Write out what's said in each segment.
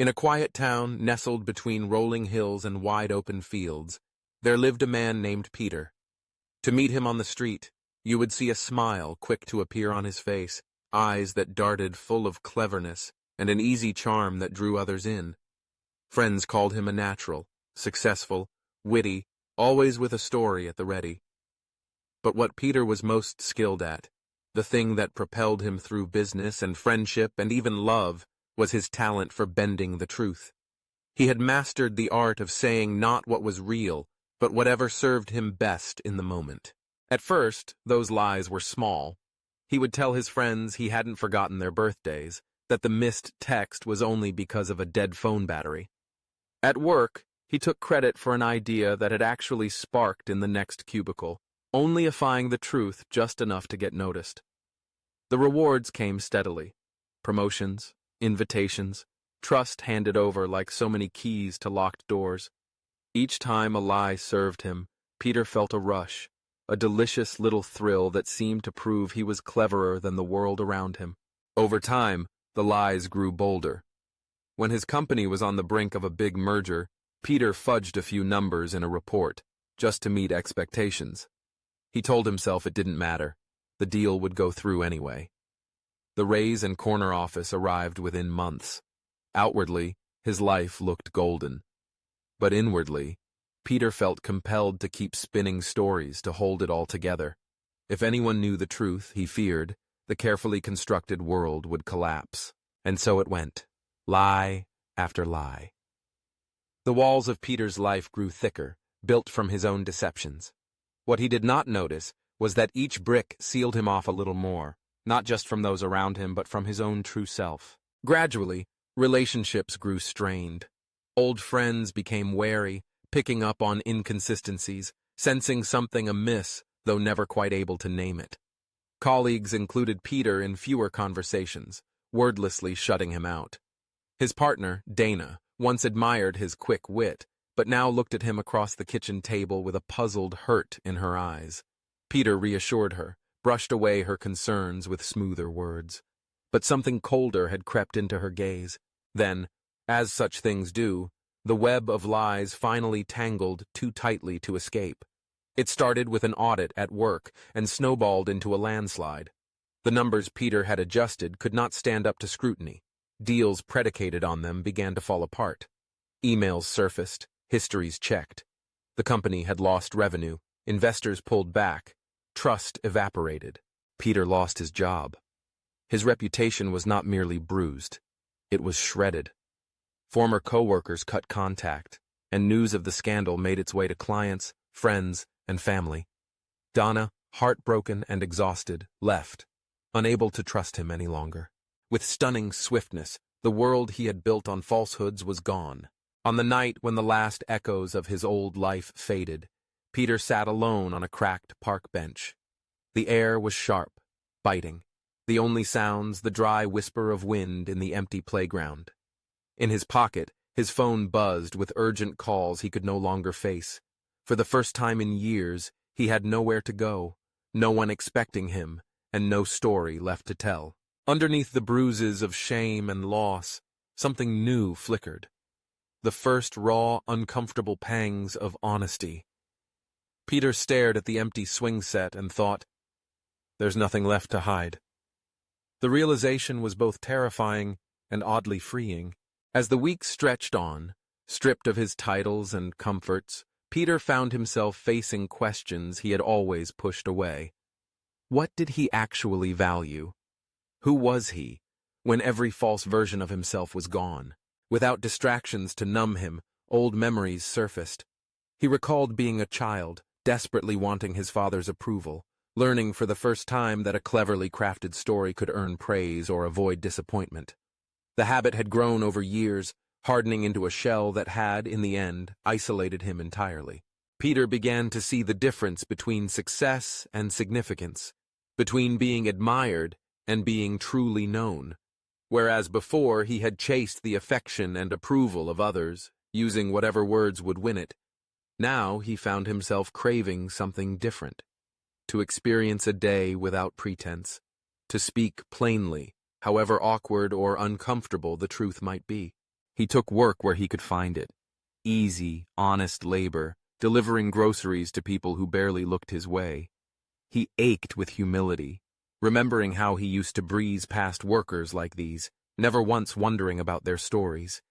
In a quiet town nestled between rolling hills and wide-open fields, there lived a man named Peter. To meet him on the street, you would see a smile quick to appear on his face, eyes that darted full of cleverness, and an easy charm that drew others in. Friends called him a natural, successful, witty, always with a story at the ready. But what Peter was most skilled at, the thing that propelled him through business and friendship and even love, was his talent for bending the truth. He had mastered the art of saying not what was real, but whatever served him best in the moment. At first, those lies were small. He would tell his friends he hadn't forgotten their birthdays, that the missed text was only because of a dead phone battery. At work, he took credit for an idea that had actually sparked in the next cubicle, onlyifying the truth just enough to get noticed. The rewards came steadily. Promotions, invitations, trust handed over like so many keys to locked doors. Each time a lie served him, Peter felt a rush, a delicious little thrill that seemed to prove he was cleverer than the world around him. Over time, the lies grew bolder. When his company was on the brink of a big merger, Peter fudged a few numbers in a report, just to meet expectations. He told himself it didn't matter. The deal would go through anyway. The raise and corner office arrived within months. Outwardly, his life looked golden. But inwardly, Peter felt compelled to keep spinning stories to hold it all together. If anyone knew the truth, he feared, the carefully constructed world would collapse. And so it went, lie after lie. The walls of Peter's life grew thicker, built from his own deceptions. What he did not notice was that each brick sealed him off a little more, not just from those around him, but from his own true self. Gradually, relationships grew strained. Old friends became wary, picking up on inconsistencies, sensing something amiss, though never quite able to name it. Colleagues included Peter in fewer conversations, wordlessly shutting him out. His partner, Dana, once admired his quick wit, but now looked at him across the kitchen table with a puzzled hurt in her eyes. Peter reassured her, brushed away her concerns with smoother words. But something colder had crept into her gaze. Then, as such things do, the web of lies finally tangled too tightly to escape. It started with an audit at work and snowballed into a landslide. The numbers Peter had adjusted could not stand up to scrutiny. Deals predicated on them began to fall apart. Emails surfaced, histories checked. The company had lost revenue, investors pulled back, trust evaporated. Peter lost his job. His reputation was not merely bruised, it was shredded. Former co-workers cut contact, and news of the scandal made its way to clients, friends, and family. Donna, heartbroken and exhausted, left, unable to trust him any longer. With stunning swiftness, the world he had built on falsehoods was gone. On the night when the last echoes of his old life faded, Peter sat alone on a cracked park bench. The air was sharp, biting. The only sounds, the dry whisper of wind in the empty playground. In his pocket, his phone buzzed with urgent calls he could no longer face. For the first time in years, he had nowhere to go, no one expecting him, and no story left to tell. Underneath the bruises of shame and loss, something new flickered. The first raw, uncomfortable pangs of honesty. Peter stared at the empty swing set and thought, "There's nothing left to hide." The realization was both terrifying and oddly freeing. As the weeks stretched on, stripped of his titles and comforts, Peter found himself facing questions he had always pushed away. What did he actually value? Who was he, when every false version of himself was gone? Without distractions to numb him, old memories surfaced. He recalled being a child, desperately wanting his father's approval, learning for the first time that a cleverly crafted story could earn praise or avoid disappointment. The habit had grown over years, hardening into a shell that had, in the end, isolated him entirely. Peter began to see the difference between success and significance, between being admired and being truly known. Whereas before he had chased the affection and approval of others, using whatever words would win it, now he found himself craving something different. To experience a day without pretense, to speak plainly, however awkward or uncomfortable the truth might be. He took work where he could find it. Easy, honest labor, delivering groceries to people who barely looked his way. He ached with humility, remembering how he used to breeze past workers like these, never once wondering about their stories.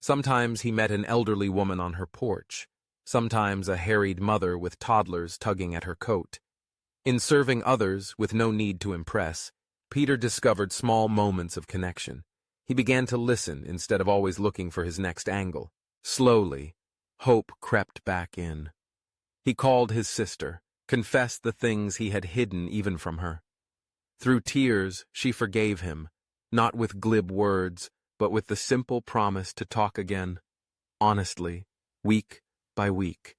Sometimes he met an elderly woman on her porch, sometimes a harried mother with toddlers tugging at her coat. In serving others, with no need to impress, Peter discovered small moments of connection. He began to listen instead of always looking for his next angle. Slowly, hope crept back in. He called his sister, confessed the things he had hidden even from her. Through tears, she forgave him, not with glib words, but with the simple promise to talk again, honestly, week by week.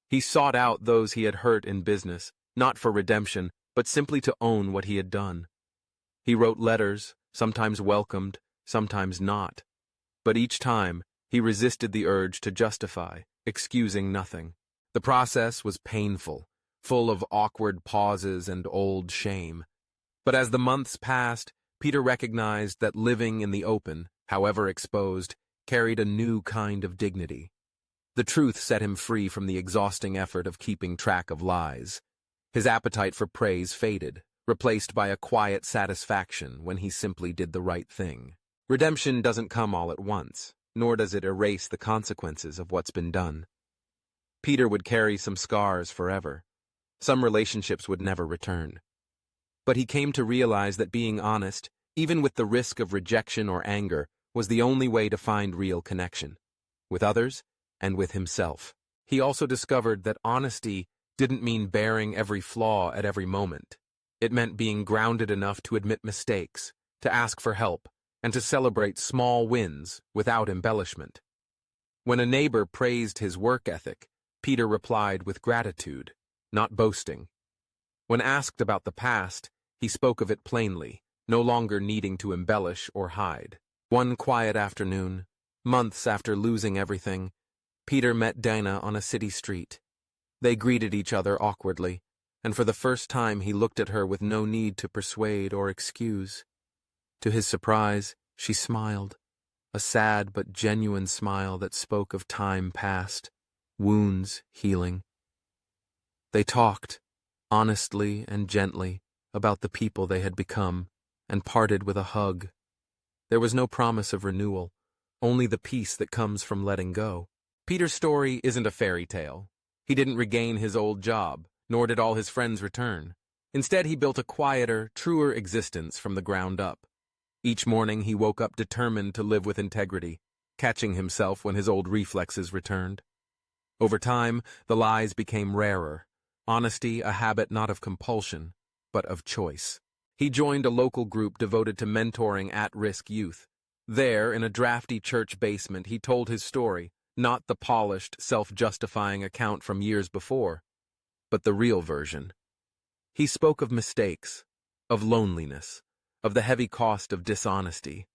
He sought out those he had hurt in business, not for redemption, but simply to own what he had done. He wrote letters, sometimes welcomed, sometimes not. But each time, he resisted the urge to justify, excusing nothing. The process was painful, full of awkward pauses and old shame. But as the months passed, Peter recognized that living in the open, however exposed, carried a new kind of dignity. The truth set him free from the exhausting effort of keeping track of lies. His appetite for praise faded, replaced by a quiet satisfaction when he simply did the right thing. Redemption doesn't come all at once, nor does it erase the consequences of what's been done. Peter would carry some scars forever. Some relationships would never return. But he came to realize that being honest, even with the risk of rejection or anger, was the only way to find real connection, with others and with himself. He also discovered that honesty didn't mean bearing every flaw at every moment. It meant being grounded enough to admit mistakes, to ask for help, and to celebrate small wins without embellishment. When a neighbor praised his work ethic, Peter replied with gratitude, not boasting. When asked about the past, he spoke of it plainly, no longer needing to embellish or hide. One quiet afternoon, months after losing everything, Peter met Dana on a city street. They greeted each other awkwardly, and for the first time he looked at her with no need to persuade or excuse. To his surprise, she smiled, a sad but genuine smile that spoke of time past, wounds healing. They talked, honestly and gently, about the people they had become, and parted with a hug. There was no promise of renewal, only the peace that comes from letting go. Peter's story isn't a fairy tale. He didn't regain his old job, nor did all his friends return. Instead, he built a quieter, truer existence from the ground up. Each morning he woke up determined to live with integrity, catching himself when his old reflexes returned. Over time, the lies became rarer, honesty a habit not of compulsion, but of choice. He joined a local group devoted to mentoring at-risk youth. There, in a drafty church basement, he told his story, not the polished, self-justifying account from years before, but the real version. He spoke of mistakes, of loneliness, of the heavy cost of dishonesty.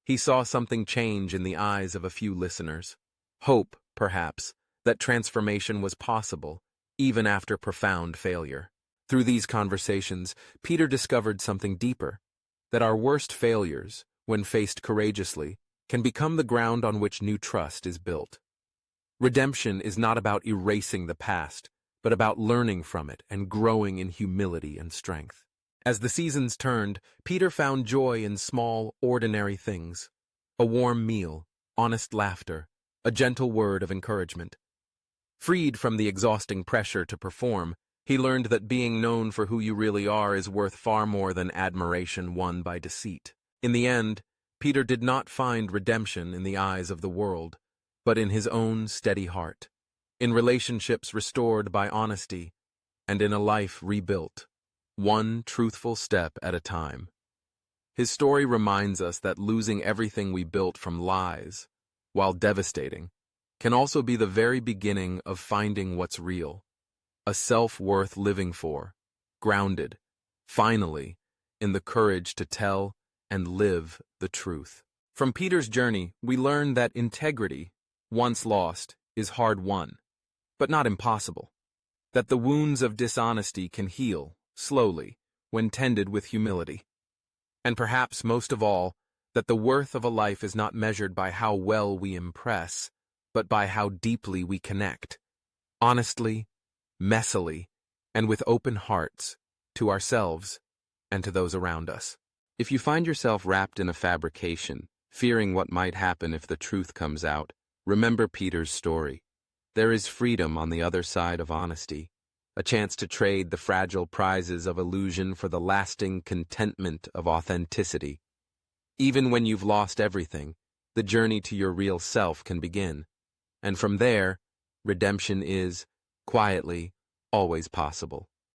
He saw something change in the eyes of a few listeners. Hope, perhaps, that transformation was possible, even after profound failure. Through these conversations, Peter discovered something deeper, that our worst failures, when faced courageously, can become the ground on which new trust is built. Redemption is not about erasing the past, but about learning from it and growing in humility and strength. As the seasons turned, Peter found joy in small, ordinary things. A warm meal, honest laughter, a gentle word of encouragement. Freed from the exhausting pressure to perform, he learned that being known for who you really are is worth far more than admiration won by deceit. In the end, Peter did not find redemption in the eyes of the world, but in his own steady heart, in relationships restored by honesty, and in a life rebuilt, one truthful step at a time. His story reminds us that losing everything we built from lies, while devastating, can also be the very beginning of finding what's real, a self worth living for, grounded, finally, in the courage to tell and live the truth. From Peter's journey, we learn that integrity, once lost, is hard won, but not impossible. That the wounds of dishonesty can heal, slowly, when tended with humility. And perhaps most of all, that the worth of a life is not measured by how well we impress, but by how deeply we connect, honestly, messily, and with open hearts, to ourselves and to those around us. If you find yourself wrapped in a fabrication, fearing what might happen if the truth comes out, remember Peter's story. There is freedom on the other side of honesty, a chance to trade the fragile prizes of illusion for the lasting contentment of authenticity. Even when you've lost everything, the journey to your real self can begin. And from there, redemption is, quietly, always possible.